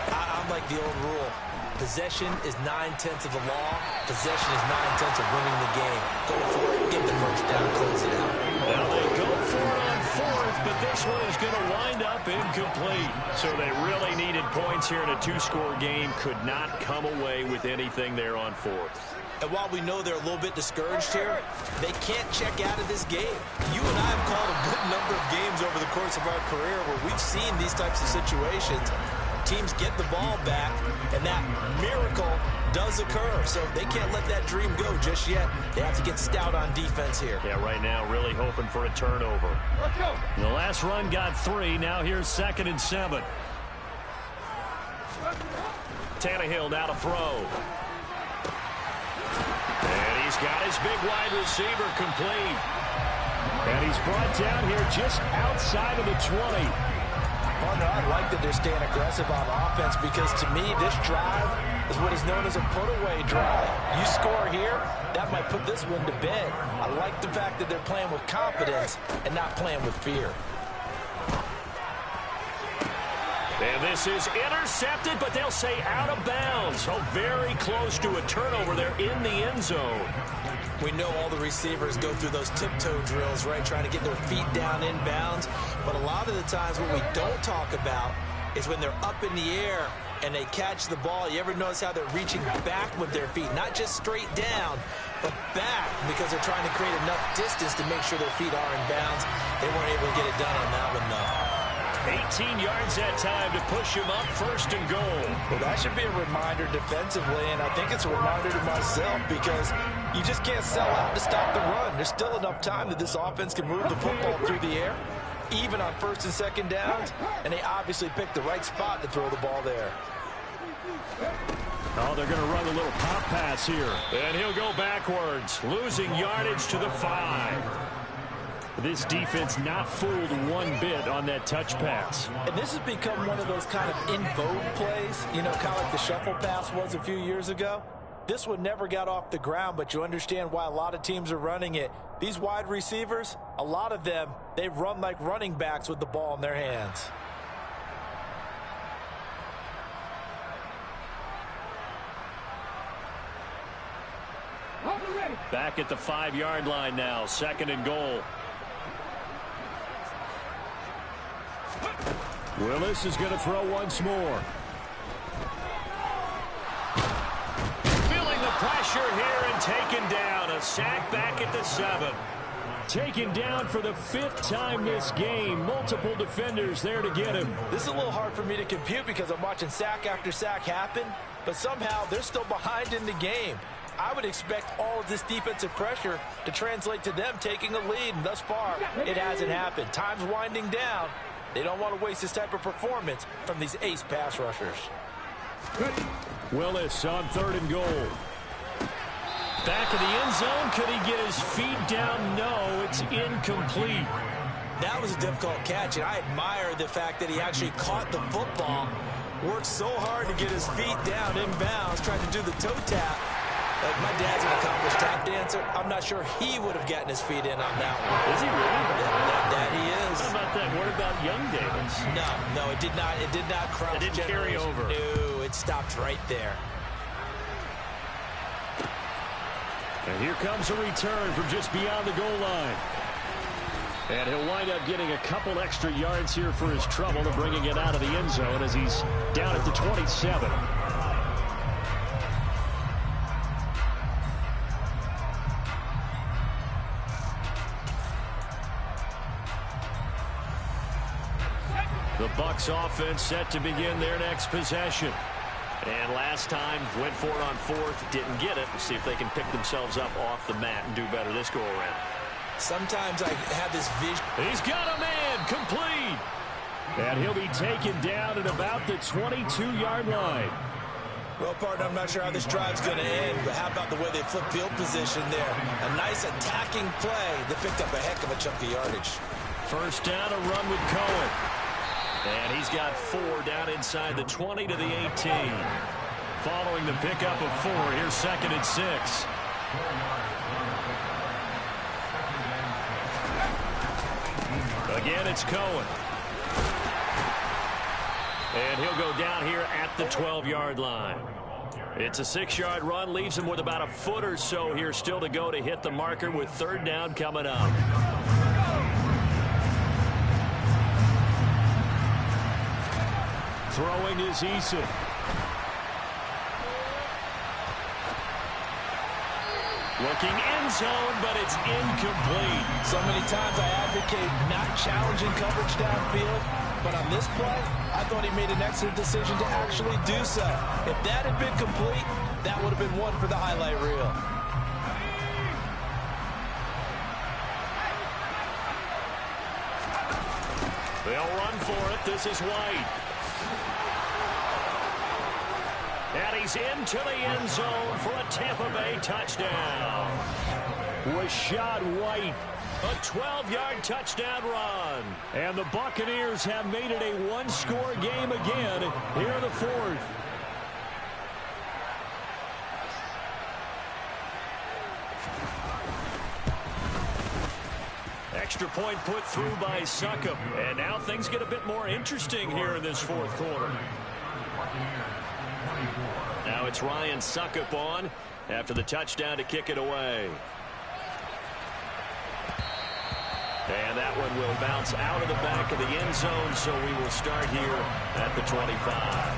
I'm like the old rule. Possession is 9/10 of the law. Possession is 9/10 of winning the game. Go for it, get the first down, close it out. Now they go for it on 4th, but this one is going to wind up incomplete. So they really needed points here in a 2-score game. Could not come away with anything there on 4th. And while we know they're a little bit discouraged here, they can't check out of this game. You and I have called a good number of games over the course of our career where we've seen these types of situations. Teams get the ball back, and that miracle does occur. So they can't let that dream go just yet. They have to get stout on defense here. Yeah, right now really hoping for a turnover. Let's go. The last run got 3. Now here's 2nd and 7. Tannehill now to throw. And he's got his big wide receiver complete. And he's brought down here just outside of the 20. Partner, I like that they're staying aggressive on offense because, to me, this drive is what is known as a put-away drive. You score here, that might put this one to bed. I like the fact that they're playing with confidence and not playing with fear. And this is intercepted, but they'll say out of bounds. So very close to a turnover there in the end zone. We know all the receivers go through those tiptoe drills, right, trying to get their feet down inbounds. But a lot of the times what we don't talk about is when they're up in the air and they catch the ball. You ever notice how they're reaching back with their feet? Not just straight down, but back, because they're trying to create enough distance to make sure their feet are in bounds. They weren't able to get it done on that one, though. 18 yards that time to push him up, 1st and goal. Well, that should be a reminder defensively, and I think it's a reminder to myself because you just can't sell out to stop the run. There's still enough time that this offense can move the football through the air, even on 1st and 2nd downs, and they obviously picked the right spot to throw the ball there. Oh, they're going to run a little pop pass here. And he'll go backwards, losing yardage to the 5. This defense not fooled one bit on that touch pass. And this has become one of those kind of in vogue plays, you know, kind of like the shuffle pass was a few years ago. This one never got off the ground, but you understand why a lot of teams are running it. These wide receivers, a lot of them, they run like running backs with the ball in their hands. Back at the 5-yard line now, 2nd and goal. Willis is going to throw once more. Feeling the pressure here and taken down. A sack back at the 7. Taken down for the 5th time this game. Multiple defenders there to get him. This is a little hard for me to compute because I'm watching sack after sack happen, but somehow they're still behind in the game. I would expect all of this defensive pressure to translate to them taking a lead, and thus far, it hasn't happened. Time's winding down. They don't want to waste this type of performance from these ace pass rushers. Willis on 3rd and goal. Back of the end zone. Could he get his feet down? No, it's incomplete. That was a difficult catch, and I admire the fact that he actually caught the football, worked so hard to get his feet down inbounds, tried to do the toe tap. Like, my dad's an accomplished tap dancer. I'm not sure he would have gotten his feet in on that one. Is he really? That he is. How about that? What about young Davis? No, it did not. It did not cross. It didn't carry over. No, it stopped right there. And here comes a return from just beyond the goal line. And he'll wind up getting a couple extra yards here for his trouble and bringing it out of the end zone as he's down at the 27. The Bucs offense set to begin their next possession. And last time, went for it on fourth, didn't get it. We'll see if they can pick themselves up off the mat and do better this go-around. Sometimes I have this vision. He's got a man, complete. And he'll be taken down at about the 22-yard line. Well, partner, I'm not sure how this drive's going to end, but how about the way they flip field position there? A nice attacking play that picked up a heck of a chunk of yardage. First down, a run with Cohen. And he's got 4 down inside the 20 to the 18. Following the pickup of 4, here's 2nd and 6. Again, it's Cohen. And he'll go down here at the 12-yard line. It's a 6-yard run, leaves him with about a foot or so here still to go to hit the marker with 3rd down coming up. Throwing is Eason. Looking end zone, but it's incomplete. So many times I advocate not challenging coverage downfield, but on this play, I thought he made an excellent decision to actually do so. If that had been complete, that would have been one for the highlight reel. They'll run for it. This is White. And he's into the end zone for a Tampa Bay touchdown. Rashad White, a 12-yard touchdown run. And the Buccaneers have made it a one-score game again here in the 4th. Extra point put through by Succop. And now things get a bit more interesting here in this 4th quarter. Now it's Ryan Succop on after the touchdown to kick it away. And that one will bounce out of the back of the end zone, so we will start here at the 25.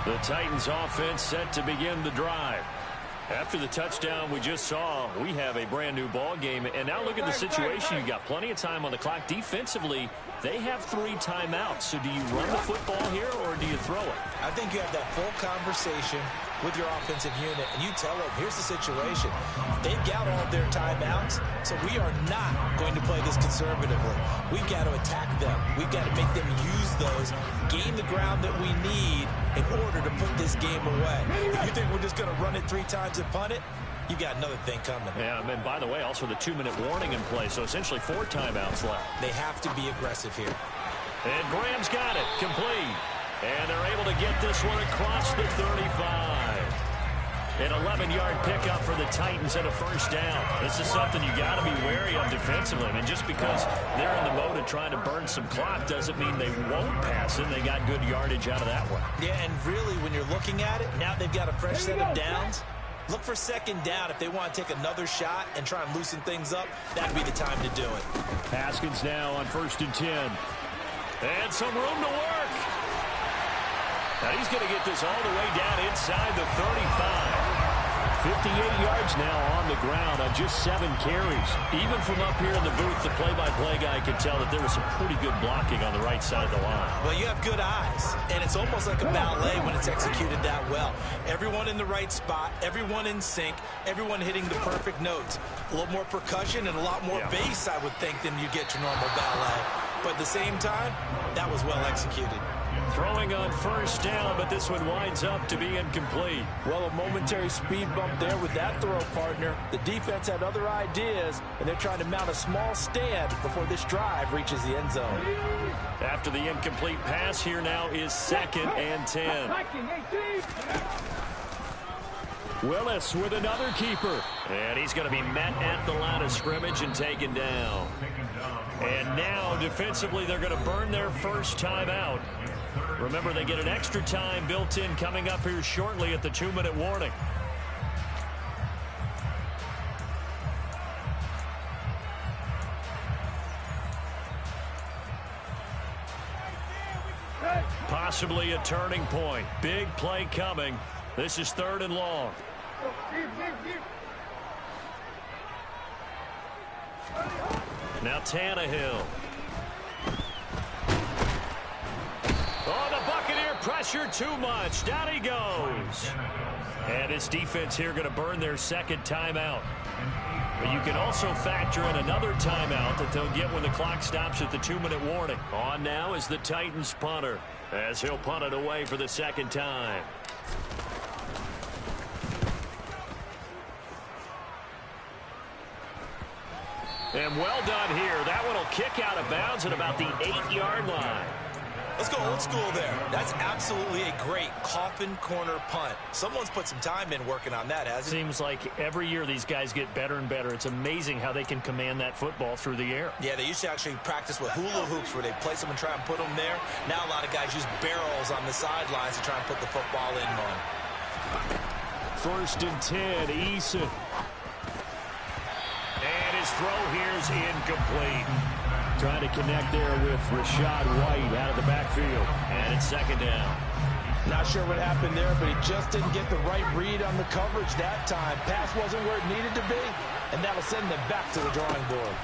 The Titans offense set to begin the drive. After the touchdown we just saw, we have a brand new ball game. And now look at the situation. You got plenty of time on the clock. Defensively, they have 3 timeouts. So do you run the football here or do you throw it? I think you have that full conversation with your offensive unit, and you tell them, here's the situation. They've got all of their timeouts, so we are not going to play this conservatively. We've got to attack them. We've got to make them use those, gain the ground that we need in order to put this game away. If you think we're just going to run it 3 times and punt it, you got another thing coming. Yeah, and by the way, also the 2-minute warning in play, so essentially 4 timeouts left. They have to be aggressive here. And Graham's got it, complete. And they're able to get this one across the 35. An 11-yard pickup for the Titans and a first down. This is something you got to be wary of defensively. I mean, just because they're in the mode of trying to burn some clock doesn't mean they won't pass it. They got good yardage out of that one. Yeah, and really, when you're looking at it, now they've got a fresh set of downs. Look for 2nd down if they want to take another shot and try and loosen things up. That'd be the time to do it. Haskins now on 1st and 10. And some room to work. Now he's going to get this all the way down inside the 35. 58 yards now on the ground on just 7 carries. Even from up here in the booth, the play-by-play guy could tell that there was some pretty good blocking on the right side of the line. Well, you have good eyes, and it's almost like a ballet when it's executed that well. Everyone in the right spot, everyone in sync, everyone hitting the perfect notes. A little more percussion and a lot more bass, I would think, than you get your normal ballet. But at the same time, that was well executed. Throwing on first down, but this one winds up to be incomplete. Well, a momentary speed bump there with that throw, partner. The defense had other ideas, and they're trying to mount a small stand before this drive reaches the end zone. After the incomplete pass, here now is 2nd and 10. Willis with another keeper. And he's going to be met at the line of scrimmage and taken down. And now, defensively, they're going to burn their first time out. Remember, they get an extra time built in coming up here shortly at the 2-minute warning. Possibly a turning point. Big play coming. This is 3rd and long. Now Tannehill. Oh, the Buccaneer pressure too much. Down he goes. And his defense here going to burn their second timeout. But you can also factor in another timeout that they'll get when the clock stops at the 2-minute warning. On now is the Titans punter, as he'll punt it away for the second time. And well done here. That one will kick out of bounds at about the 8-yard line. Let's go old school there. That's absolutely a great coffin corner punt. Someone's put some time in working on that, hasn't it? Seems like every year these guys get better and better. It's amazing how they can command that football through the air. Yeah, they used to actually practice with hula hoops where they place them and try and put them there. Now a lot of guys use barrels on the sidelines to try and put the football in on. 1st and 10, Eason. And his throw here is incomplete. Trying to connect there with Rashad White out of the backfield. And it's second down. Not sure what happened there, but he just didn't get the right read on the coverage that time. Pass wasn't where it needed to be, and that'll send them back to the drawing board.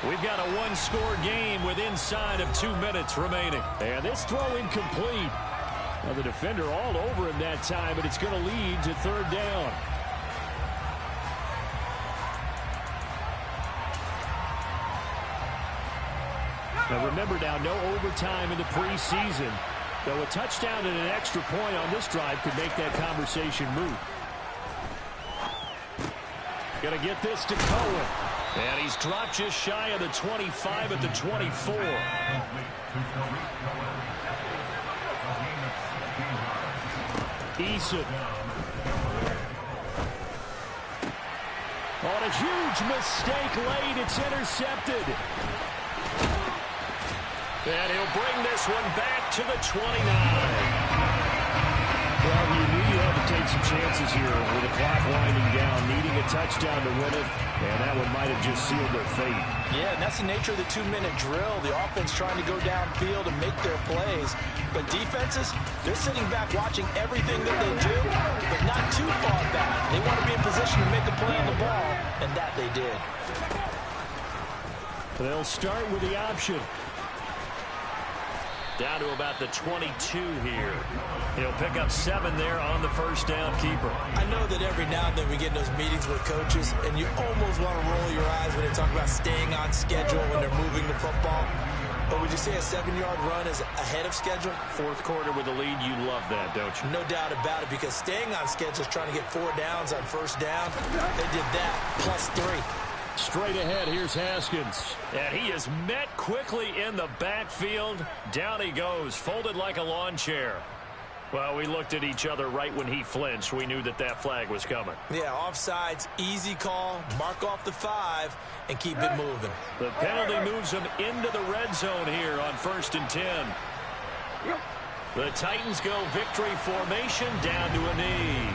We've got a one-score game with inside of 2 minutes remaining. And this throw incomplete. Now the defender all over him that time, but it's going to lead to 3rd down. Now remember now, no overtime in the preseason. Though a touchdown and an extra point on this drive could make that conversation move. Going to get this to Cohen. And he's dropped just shy of the 25 at the 24. Eason. On a huge mistake late. It's intercepted. And he'll bring this one back to the 29. Well, you knew you had to take some chances here with the clock winding down, needing a touchdown to win it, and that one might have just sealed their fate. Yeah, and that's the nature of the 2-minute drill. The offense trying to go downfield and make their plays. But defenses, they're sitting back watching everything that they do, but not too far back. They want to be in position to make a play on the ball, and that they did. They'll start with the option. Down to about the 22 here. He'll pick up 7 there on the first down keeper. I know that every now and then we get in those meetings with coaches, and you almost want to roll your eyes when they talk about staying on schedule when they're moving the football. But would you say a 7-yard run is ahead of schedule? 4th quarter with the lead, you love that, don't you? No doubt about it, because staying on schedule is trying to get 4 downs on first down. They did that, plus 3. Straight ahead, here's Haskins. And he is met quickly in the backfield. Down he goes, folded like a lawn chair. Well, we looked at each other right when he flinched. We knew that that flag was coming. Yeah, offsides, easy call, mark off the 5, and keep it moving. The penalty moves him into the red zone here on 1st and 10. The Titans go victory formation down to a knee.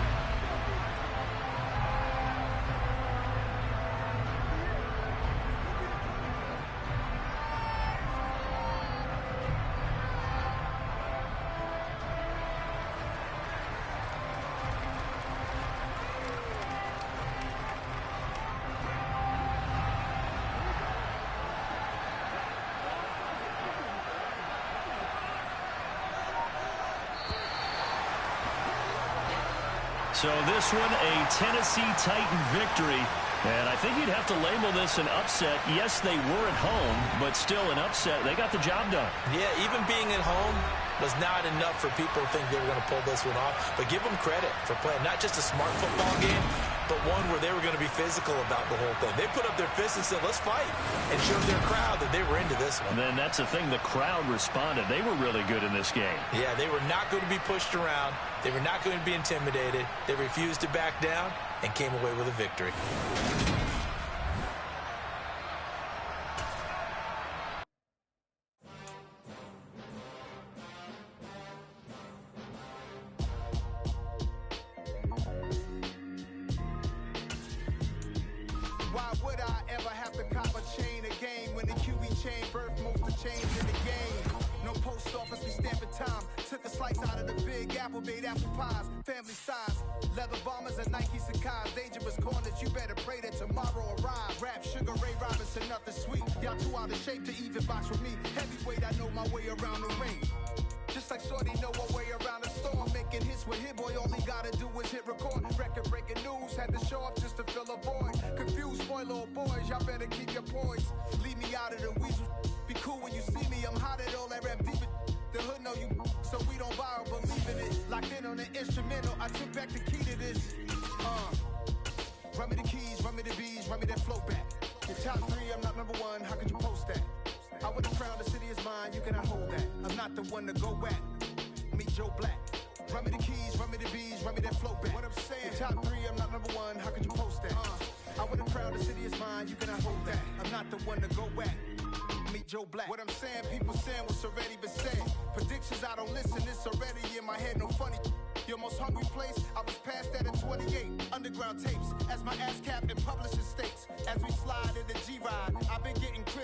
So this one, a Tennessee Titan victory. And I think you'd have to label this an upset. Yes, they were at home, but still an upset. They got the job done. Yeah, even being at home was not enough for people to think they were going to pull this one off. But give them credit for playing not just a smart football game, but one where they were going to be physical about the whole thing. They put up their fists and said, let's fight, and showed their crowd that they were into this one. And then that's the thing, the crowd responded. They were really good in this game. Yeah, they were not going to be pushed around. They were not going to be intimidated. They refused to back down and came away with a victory. Why would I ever have to cop a chain again when the QB chain birth most of change in the game? No post office, we stamping time. Took us slice out of the big apple, made apple pies, family size. Leather bombers and Nike Sacai's, dangerous corners, you better pray that tomorrow arrive. Rap, Sugar Ray Robinson, nothing sweet. Y'all too out of shape to even box with me. Heavyweight, I know my way around the ring. Just like Shorty know her way around the storm. Making hits with Hit Boy, all he gotta do is hit record. Record breaking news, had to show up just to fill a void. Confused, spoiled little boys, y'all better keep your poise. Leave me out of the weasel. Be cool when you see me, I'm hot at all that rap deep. The hood know you, so we don't borrow, believe in it. Locked in on the instrumental, I took back the key to this. Run me the keys, run me the bees, run me that flow back. Your top 3, I'm not number 1, how could you post that? I would have crowned the city is mine, you cannot hold that. I'm not the one to go back. Meet Joe Black. Run me the keys, run me the bees, run me that flow back. What I'm saying, your top 3, I'm not number 1, how could you post that? I would have crowned the city is mine, you cannot hold that. I'm not the one to go back. Meet Joe Black. What I'm saying, people saying what's already been said. Predictions, I don't listen, it's already in my head, no funny. Your most hungry place, I was past that at 28. Underground tapes, as my ass cap in publishing states. As we slide in the G-Ride, I've been getting critical.